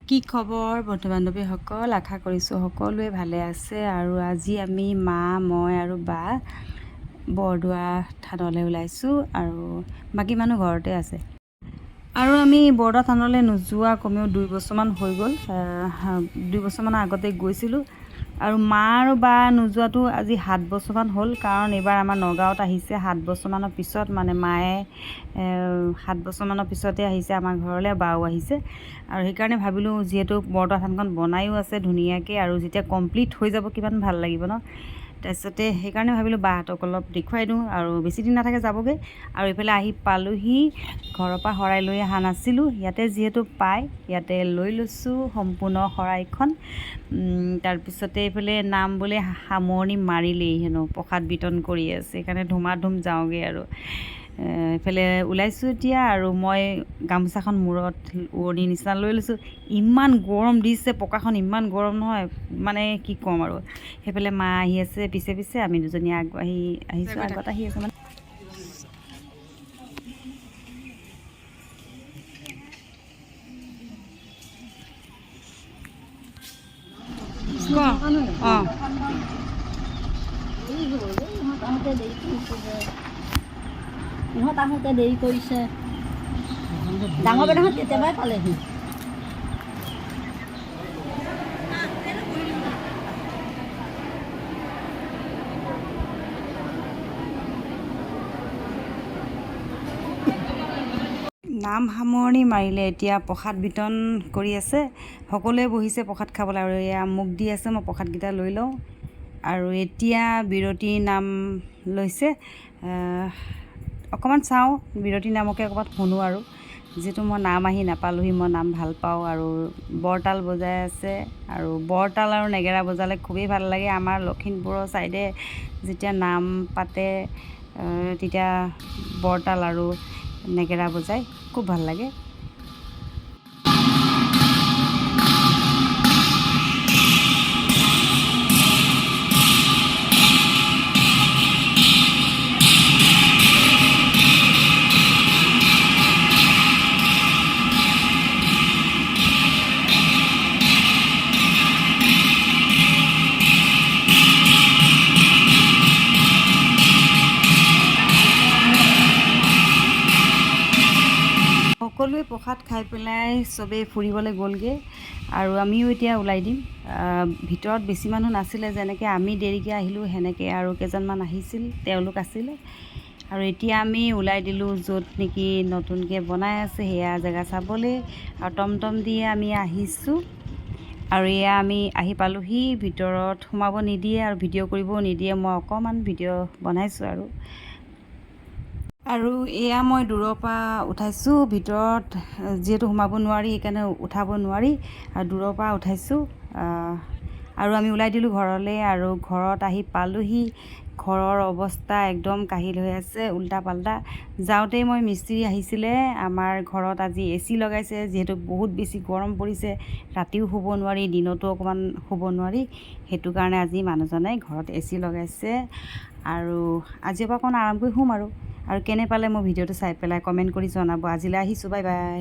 কি খবৰ বন্ধু বান্ধৱীসকল, আশা কৰিছোঁ সকলোৱে ভালে আছে। আৰু আজি আমি মা, মই আৰু বা বৰদোৱা থানলৈ ওলাইছোঁ আৰু বাকী মানুহ ঘৰতে আছে। আৰু আমি বৰদোৱা থানলৈ নোযোৱা কমেও 2 বছৰমান হৈ গ'ল। 2 বছৰমানৰ আগতে গৈছিলোঁ আৰু মা আৰু বা নোযোৱাটো আজি 7 বছৰমান হ'ল। কাৰণ এইবাৰ আমাৰ নগাঁৱত আহিছে 7 বছৰমানৰ পিছত, মানে মায়ে 7 বছৰমানৰ পিছতে আহিছে আমাৰ ঘৰলৈ, বাও আহিছে। আৰু সেইকাৰণে ভাবিলোঁ যিহেতু বৰদোৱা থানখন বনায়ো আছে ধুনীয়াকৈ, আৰু যেতিয়া কমপ্লিট হৈ যাব কিমান ভাল লাগিব ন। তাৰপিছতে সেইকাৰণে ভাবিলোঁ বাহঁতক অলপ দেখুৱাই দিওঁ, আৰু বেছি দিন নাথাকে যাবগৈ। আৰু এইফালে আহি পালোহি, ঘৰৰ পৰা শৰাই লৈ অহা নাছিলোঁ, ইয়াতে যিহেতু পায় ইয়াতে লৈ লৈছোঁ সম্পূৰ্ণ শৰাইখন। তাৰপিছতে এইফালে নাম বোলে সামৰণি মাৰিলেই হেনো, প্ৰসাদ বিতৰণ কৰি আছে, সেইকাৰণে ধুমাধুম যাওঁগৈ আৰু। এইফালে ওলাইছোঁ এতিয়া, আৰু মই গামোচাখন মূৰত ওৰণিৰ নিচিনা লৈ লৈছোঁ। ইমান গৰম দিছে, পকাখন ইমান গৰম নহয়, মানে কি ক'ম আৰু। সেইফালে মা আহি আছে পিছে পিছে, আমি দুজনী আগবাঢ়ি আহিছোঁ, আগত আহি আছে মানে। অঁ ইহঁত আহোঁতে দেৰি কৰিছে, ডাঙৰ বেদাহঁত কেতিয়াবাই পালেহি। নাম সামৰণি মাৰিলে, এতিয়া প্ৰসাদ বিতৰণ কৰি আছে, সকলোৱে বহিছে প্ৰসাদ খাবলৈ। আৰু এয়া মোক দি আছে, মই প্ৰসাদকেইটা লৈ লওঁ। আৰু এতিয়া বিৰতিৰ নাম লৈছে, অকণমান চাওঁ বিৰতি নামকে অকণমান শুনো। আৰু যিহেতু মই নাম আহি নাপালোহি, মই নাম ভাল পাওঁ। আৰু বৰতাল বজাই আছে, আৰু বৰতাল আৰু নেগেৰা বজালে খুবেই ভাল লাগে। আমাৰ লখিমপুৰৰ ছাইডে যেতিয়া নাম পাতে তেতিয়া বৰতাল আৰু নেগেৰা বজাই খুব ভাল লাগে। সকলোৱে প্ৰসাদ খাই পেলাই চবেই ফুৰিবলৈ গ'লগৈ, আৰু আমিও এতিয়া ওলাই দিম। ভিতৰত বেছি মানুহ নাছিলে, যেনেকৈ আমি দেৰিকৈ আহিলোঁ সেনেকৈ আৰু কেইজনমান আহিছিল, তেওঁলোক আছিলে। আৰু এতিয়া আমি ওলাই দিলোঁ য'ত নেকি নতুনকৈ বনাই আছে সেয়া জেগা চাবলৈ। আৰু টমটম দিয়ে আমি আহিছোঁ, আৰু এয়া আমি আহি পালোহি। ভিতৰত সোমাব নিদিয়ে আৰু ভিডিঅ' কৰিবও নিদিয়ে, মই অকণমান ভিডিঅ' বনাইছোঁ। আৰু এয়া মই দূৰৰ পৰা উঠাইছোঁ, ভিতৰত যিহেতু সোমাব নোৱাৰি সেইকাৰণে উঠাব নোৱাৰি, আৰু দূৰৰ পৰা উঠাইছোঁ। আৰু আমি ওলাই দিলোঁ ঘৰলৈ, আৰু ঘৰত আহি পালোহি। ঘৰৰ অৱস্থা একদম কাহিল হৈ আছে, উল্টা পাল্টা। যাওঁতেই মই মিস্ত্ৰী আহিছিলে আমাৰ ঘৰত, আজি AC লগাইছে, যিহেতু বহুত বেছি গৰম পৰিছে, ৰাতিও শুব নোৱাৰি, দিনতো অকণমান শুব নোৱাৰি, সেইটো কাৰণে আজি মানুহজনে ঘৰত AC লগাইছে। আৰু আজিৰ পৰা অকণ আৰাম কৰি শুম। আৰু কেনে পালে মোৰ ভিডিঅ'টো চাই পেলাই কমেণ্ট কৰি জনাব। আজিলৈ আহিছোঁ, বাই বাই।